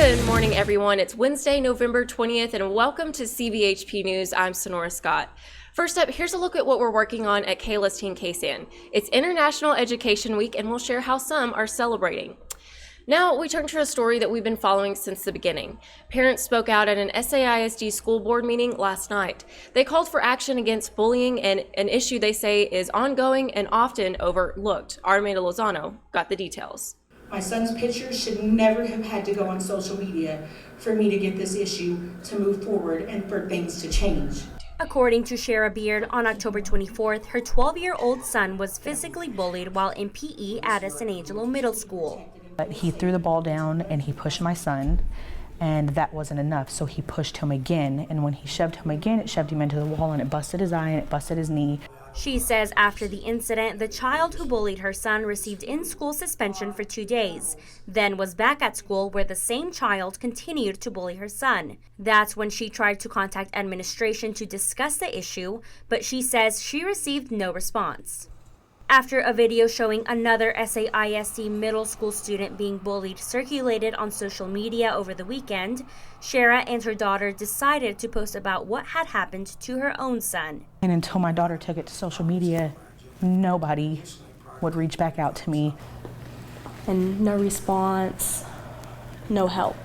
Good morning, everyone. It's Wednesday, November 20th, and welcome to CVHP News. I'm Sonora Scott. First up, here's a look at what we're working on at KLST and KSAN. It's International Education Week, and we'll share how some are celebrating. Now, we turn to a story that we've been following since the beginning. Parents spoke out at an SAISD school board meeting last night. They called for action against bullying, and an issue they say is ongoing and often overlooked. Armeda Lozano got the details. My son's pictures should never have had to go on social media for me to get this issue to move forward and for things to change. According to Shara Beard, on October 24th, her 12-year-old son was physically bullied while in PE at San Angelo Middle School. But he threw the ball down and he pushed my son, and that wasn't enough, so he pushed him again, and when he shoved him again, it shoved him into the wall and it busted his eye and it busted his knee. She says after the incident, the child who bullied her son received in-school suspension for 2 days, then was back at school where the same child continued to bully her son. That's when she tried to contact administration to discuss the issue, but she says she received no response. After a video showing another SAISD middle school student being bullied circulated on social media over the weekend, Shara and her daughter decided to post about what had happened to her own son. And until my daughter took it to social media, nobody would reach back out to me. And no response, no help.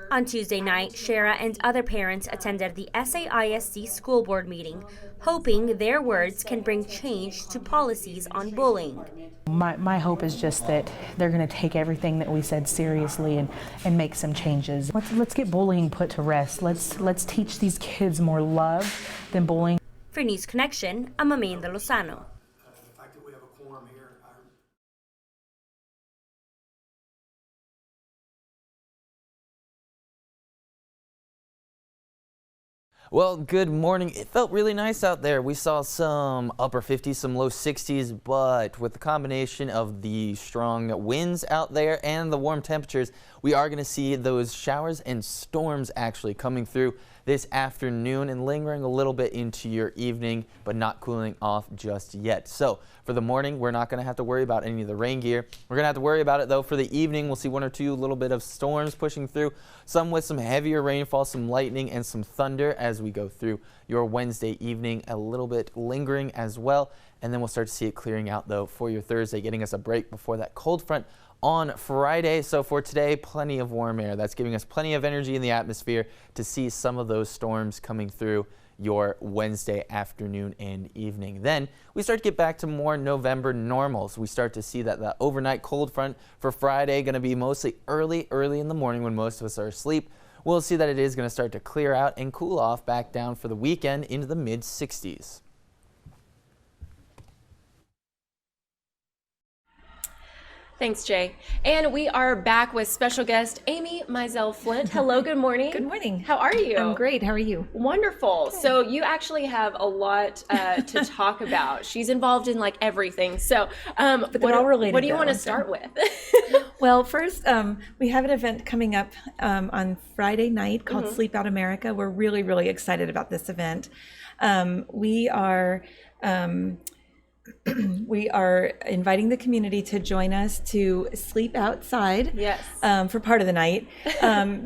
On Tuesday night, Shara and other parents attended the SAISD school board meeting, hoping their words can bring change to policies on bullying. My hope is just that they're going to take everything that we said seriously and make some changes. Let's get bullying put to rest. Let's teach these kids more love than bullying. For News Connection, I'm Amanda Lozano. Well, good morning. It felt really nice out there. We saw some upper 50s, some low 60s, but with the combination of the strong winds out there and the warm temperatures, we are going to see those showers and storms actually coming through this afternoon and lingering a little bit into your evening, but not cooling off just yet. So for the morning, we're not going to have to worry about any of the rain gear. We're going to have to worry about it though for the evening. We'll see one or two little bit of storms pushing through, some with some heavier rainfall, some lightning and some thunder as we go through your Wednesday evening, a little bit lingering as well. And then we'll start to see it clearing out though for your Thursday, getting us a break before that cold front on Friday. So for today, plenty of warm air. That's giving us plenty of energy in the atmosphere to see some of those storms coming through your Wednesday afternoon and evening. Then we start to get back to more November normals. We start to see that the overnight cold front for Friday going to be mostly early in the morning when most of us are asleep. We'll see that it is going to start to clear out and cool off back down for the weekend into the mid 60s. Thanks, Jay. And we are back with special guest Amy Mizell Flint. Hello, good morning. Good morning. How are you? I'm great. How are you? Wonderful. Good. So you actually have a lot to talk about. She's involved in like everything. So but they're all related. What do you want to start with? Well, first, we have an event coming up on Friday night called Sleep Out America. We're really, really excited about this event. We are inviting the community to join us to sleep outside. Yes. For part of the night,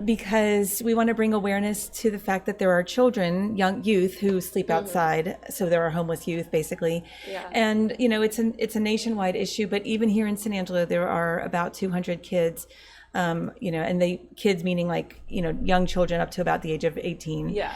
because we want to bring awareness to the fact that there are children, young youth who sleep outside. So there are homeless youth, basically. Yeah. And you know, it's a nationwide issue, but even here in San Angelo, there are about 200 kids. You know, and kids meaning like, you know, young children up to about the age of 18. Yeah.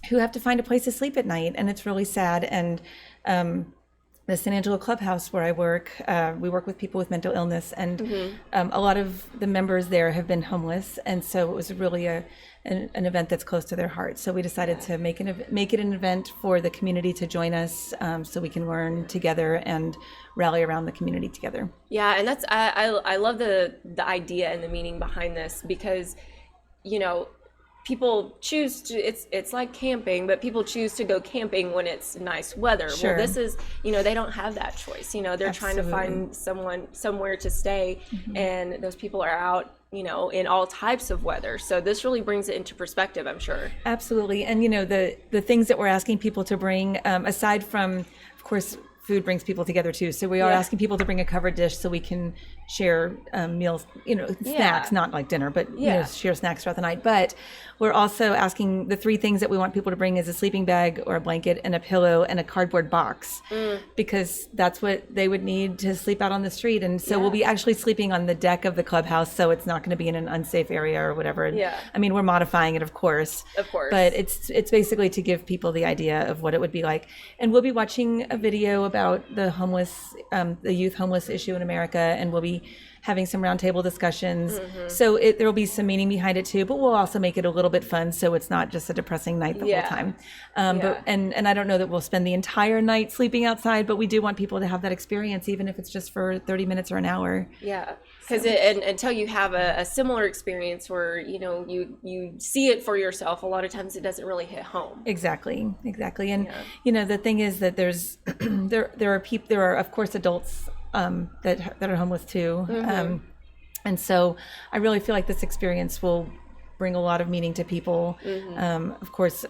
Who have to find a place to sleep at night, and it's really sad. And the San Angelo Clubhouse where I work, we work with people with mental illness, and a lot of the members there have been homeless, and so it was really an event that's close to their heart. So we decided to make it an event for the community to join us, so we can learn together and rally around the community together. Yeah, and that's I love the idea and the meaning behind this, because you know, people choose to, it's like camping, but people choose to go camping when it's nice weather. Sure. Well, this is, you know, they don't have that choice. You know, they're Absolutely. Trying to find somewhere to stay, and those people are out, you know, in all types of weather. So this really brings it into perspective, I'm sure. Absolutely. And, you know, the things that we're asking people to bring, aside from, of course, food brings people together too. So we are asking people to bring a covered dish so we can share meals, snacks, not like dinner, but share snacks throughout the night. But we're also asking, the 3 things that we want people to bring is a sleeping bag or a blanket and a pillow and a cardboard box, because that's what they would need to sleep out on the street. And so we'll be actually sleeping on the deck of the clubhouse, so it's not going to be in an unsafe area or whatever. Yeah. I mean, we're modifying it, of course, but it's basically to give people the idea of what it would be like. And we'll be watching a video about the homeless, the youth homeless issue in America, and we'll be having some roundtable discussions. So there will be some meaning behind it too, but we'll also make it a little bit fun, so it's not just a depressing night the whole time. But and I don't know that we'll spend the entire night sleeping outside, but we do want people to have that experience, even if it's just for 30 minutes or an hour. Yeah, because until you have a similar experience where you see it for yourself, a lot of times it doesn't really hit home. Exactly. And the thing is that there's there are of course adults that are homeless too. And so I really feel like this experience will bring a lot of meaning to people. Of course,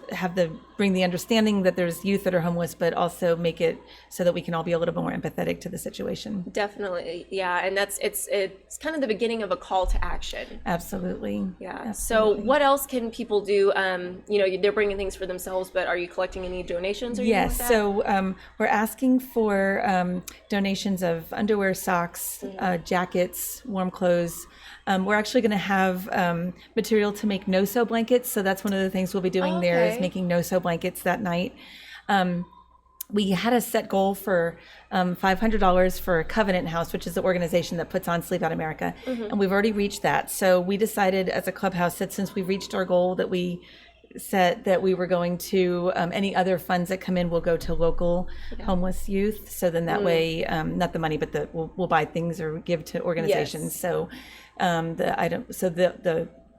bring the understanding that there's youth that are homeless, but also make it so that we can all be a little bit more empathetic to the situation. Definitely, yeah, and it's kind of the beginning of a call to action. Absolutely. Yeah. Absolutely. So what else can people do? They're bringing things for themselves, but are you collecting any donations or anything like that? So we're asking for donations of underwear, socks, jackets, warm clothes. We're actually going to have material to make no-sew blankets. So that's one of the things we'll be doing there, is making no-sew blankets that night. We had a set goal for $500 for Covenant House, which is the organization that puts on Sleep Out America. And we've already reached that. So we decided as a clubhouse that since we reached our goal, that we set that we were going to, any other funds that come in will go to local homeless youth. So then that way, not the money, but we'll buy things or give to organizations. So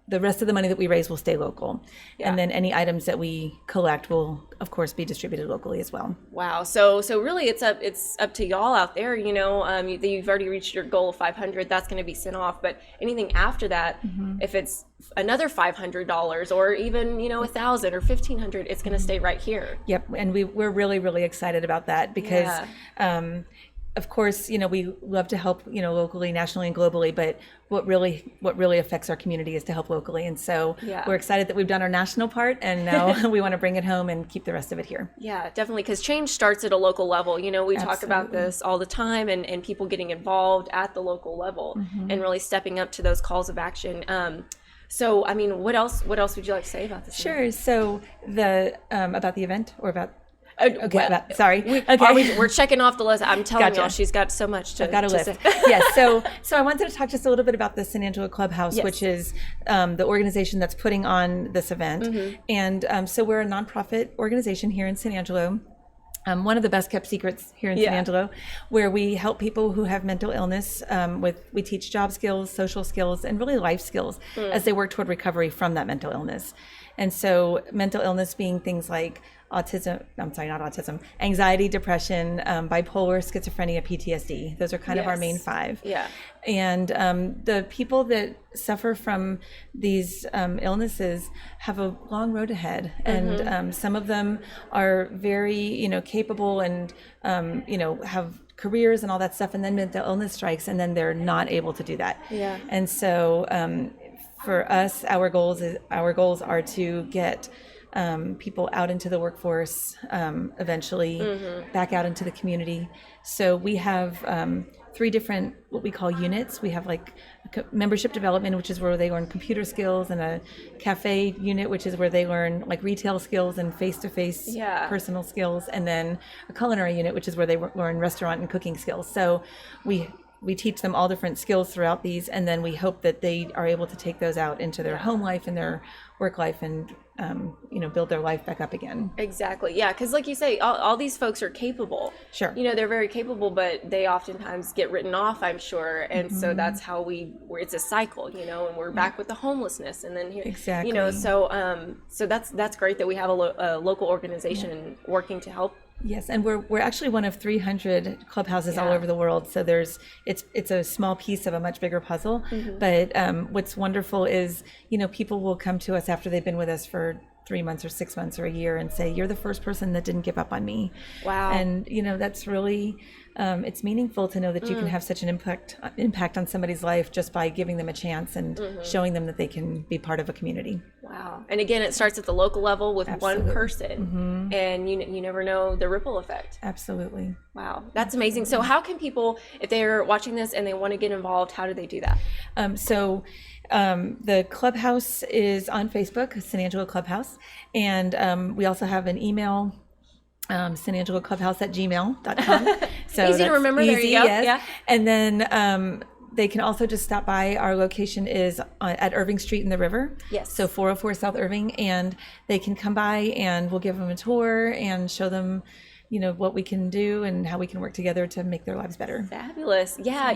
the rest of the money that we raise will stay local. And then any items that we collect will of course be distributed locally as well. Wow. So really it's up to y'all out there, you've already reached your goal of 500, that's going to be sent off, but anything after that, if it's another $500 or even, 1,000 or 1,500, it's going to stay right here. Yep. And we're really, really excited about that because, of course, we love to help, locally, nationally, and globally, but what really affects our community is to help locally. And so we're excited that we've done our national part, and now we want to bring it home and keep the rest of it here. Yeah, definitely, because change starts at a local level. We talk about this all the time, and people getting involved at the local level and really stepping up to those calls of action. So, what else would you like to say about this? Sure. So about the event or about... Sorry. We're checking off the list. I'm telling y'all, she's got so much to, I've got a list. say. Yes. So I wanted to talk just a little bit about the San Angelo Clubhouse, which is the organization that's putting on this event. And so we're a nonprofit organization here in San Angelo. One of the best kept secrets here in San Angelo, where we help people who have mental illness we teach job skills, social skills, and really life skills as they work toward recovery from that mental illness. And so mental illness being things like anxiety, depression, bipolar, schizophrenia, PTSD. Those are kind of our main 5. Yeah. And the people that suffer from these illnesses have a long road ahead. And some of them are very, capable and, have careers and all that stuff. And then mental illness strikes, and then they're not able to do that. Yeah. And so for us, our goals are to get people out into the workforce, eventually back out into the community. So we have 3 different what we call units. We have like membership development, which is where they learn computer skills, and a cafe unit, which is where they learn like retail skills and face-to-face personal skills, and then a culinary unit, which is where they learn restaurant and cooking skills. So we teach them all different skills throughout these, and then we hope that they are able to take those out into their home life and their work life and, build their life back up again. Exactly. Yeah. Because like you say, all these folks are capable. Sure. They're very capable, but they oftentimes get written off, I'm sure. And so that's how it's a cycle, and we're back with the homelessness. And then here, so that's great that we have a local organization working to help. Yes, and we're actually one of 300 clubhouses all over the world. So it's a small piece of a much bigger puzzle. But what's wonderful is people will come to us after they've been with us for 3 months or 6 months or a year and say, you're the first person that didn't give up on me. Wow. And, that's really, it's meaningful to know that you can have such an impact on somebody's life just by giving them a chance and showing them that they can be part of a community. Wow. And again, it starts at the local level with Absolutely. one person, and you never know the ripple effect. Absolutely. Wow. That's amazing. So how can people, if they're watching this and they want to get involved, how do they do that? The clubhouse is on Facebook, San Angelo Clubhouse, and we also have an email, sanangeloclubhouse@gmail.com. So Easy to remember. There you go. Yes. Yeah. And then they can also just stop by. Our location is at Irving Street in the River. Yes. So 404 South Irving, and they can come by and we'll give them a tour and show them what we can do and how we can work together to make their lives better. Fabulous. Yeah,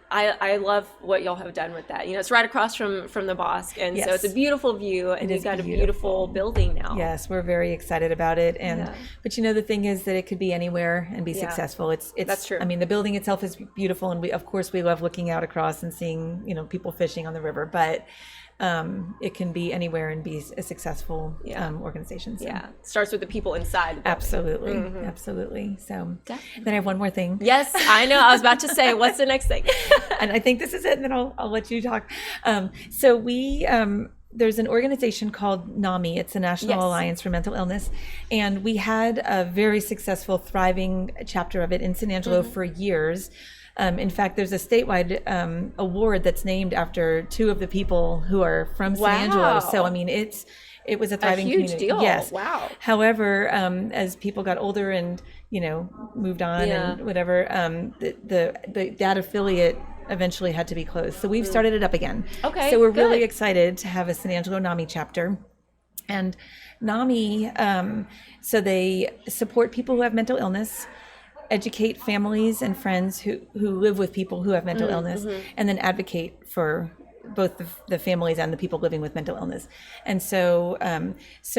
I love what y'all have done with that. It's right across from the Bosque, and so it's a beautiful view, and you've got a beautiful building now. Yes, we're very excited about it, but the thing is that it could be anywhere and be successful. It's That's true. I mean, the building itself is beautiful, and we love looking out across and seeing people fishing on the river, but it can be anywhere and be a successful organization. So. Yeah, starts with the people inside the building. Absolutely, absolutely. So then I have one more thing. Yes, I know. I was about to say, what's the next thing? And I think this is it, and then I'll let you talk. So we there's an organization called NAMI. It's the National Alliance for Mental Illness, and we had a very successful, thriving chapter of it in San Angelo for years. In fact, there's a statewide award that's named after 2 of the people who are from San Angelo. So, I mean, it was a thriving huge community. deal. Yes. Wow. However, as people got older and, moved on and whatever, that affiliate eventually had to be closed. So we've started it up again. Okay, So we're good. really excited to have a San Angelo NAMI chapter. And NAMI, so they support people who have mental illness, educate families and friends who live with people who have mental illness, and then advocate for both the families and the people living with mental illness. And so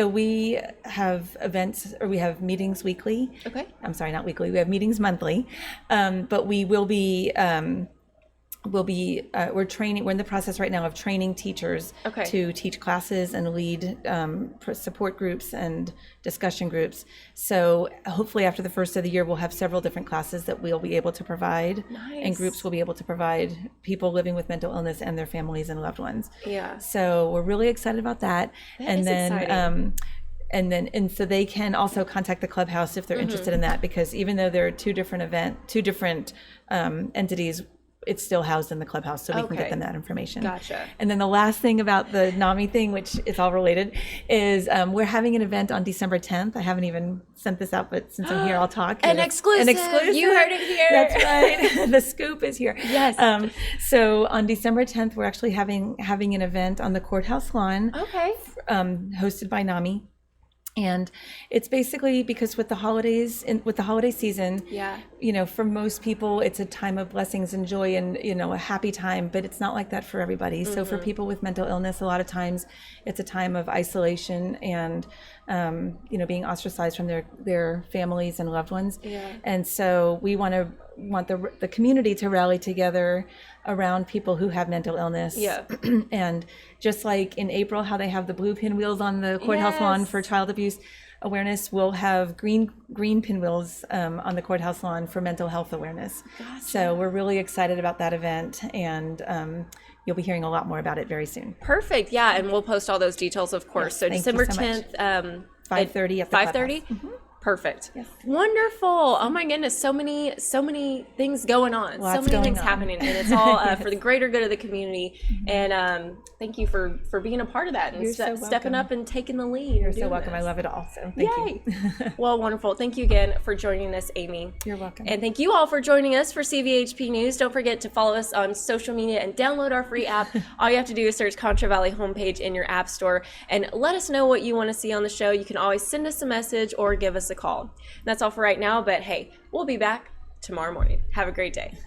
we have events, or we have meetings weekly. Okay. I'm sorry, not weekly. We have meetings monthly, but we will be we're training. We're in the process right now of training teachers to teach classes and lead support groups and discussion groups. So hopefully after the first of the year, we'll have several different classes that we'll be able to provide, and groups will be able to provide people living with mental illness and their families and loved ones. Yeah. So we're really excited about that. That is exciting. And so they can also contact the clubhouse if they're interested in that, because even though there are two different entities, it's still housed in the clubhouse, so we can get them that information. Gotcha. And then the last thing about the NAMI thing, which is all related, is we're having an event on December 10th. I haven't even sent this out, but since I'm here, I'll talk. An exclusive. You heard it here. That's right. The scoop is here. Yes. So on December 10th, we're actually having an event on the courthouse lawn. Okay. Hosted by NAMI. And it's basically because with the holiday season, for most people, it's a time of blessings and joy and, a happy time, but it's not like that for everybody. So for people with mental illness, a lot of times it's a time of isolation and, being ostracized from their families and loved ones. Yeah. And so we want the community to rally together around people who have mental illness. Yeah. And just like in April, how they have the blue pinwheels on the courthouse lawn for child abuse awareness, we'll have green pinwheels on the courthouse lawn for mental health awareness. Gotcha. So we're really excited about that event, and you'll be hearing a lot more about it very soon. Perfect. Yeah, and we'll post all those details, of course. So December 10th, 5:30 at the 5:30. Perfect. Yes. Wonderful. Oh my goodness. So many things going on. So many things happening. And it's all for the greater good of the community. And thank you for being a part of that and stepping up and taking the lead. You're so welcome. I love it all. So thank you. Well, wonderful. Thank you again for joining us, Amy. You're welcome. And thank you all for joining us for CVHP News. Don't forget to follow us on social media and download our free app. All you have to do is search Concho Valley Homepage in your app store and let us know what you want to see on the show. You can always send us a message or give us a call. That's all for right now, but hey, we'll be back tomorrow morning. Have a great day.